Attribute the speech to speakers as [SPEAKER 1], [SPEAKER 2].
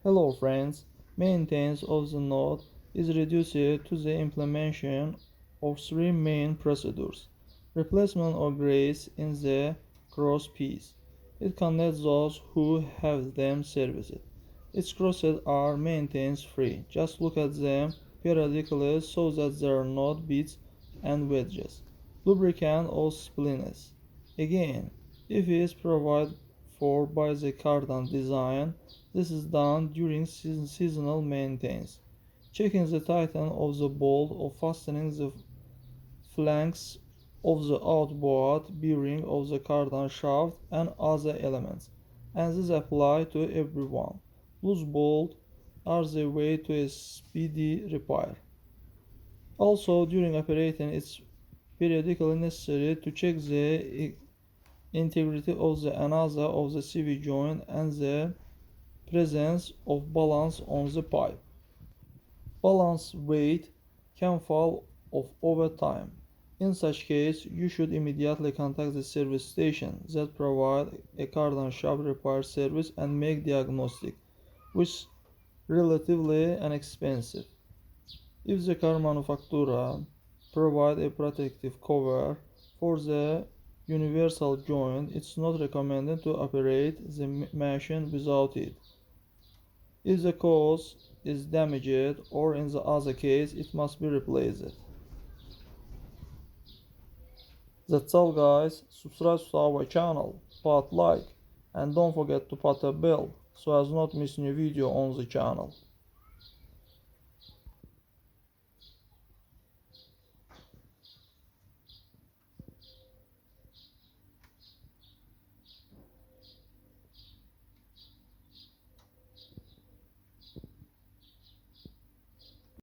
[SPEAKER 1] Hello friends, maintenance of the node is reduced to the implementation of three main procedures. Replacement of grace in the crosspiece. It connects those who have them serviced. Its crosses are maintenance free. Just look at them periodically so that there are not bits and wedges. Lubricant or splines. Again, if it is provided for by the Cardan design, this is done during seasonal maintenance. Checking the tightening of the bolt or fastening the flanks of the outboard bearing of the cardan shaft and other elements, and this applies to everyone. Loose bolts are the way to a speedy repair. Also, during operating, it's periodically necessary to check the integrity of the another of the CV joint and the presence of balance on the pipe. Balance weight can fall off over time. In such case, you should immediately contact the service station that provide a cardan shaft repair service and make diagnostics, which is relatively inexpensive. If the car manufacturer provide a protective cover for the universal joint, it's not recommended to operate the machine without it. If the cause is damaged or in the other case it must be replaced. That's all guys, subscribe to our channel, put like and don't forget to put a bell so as not miss new video on the channel.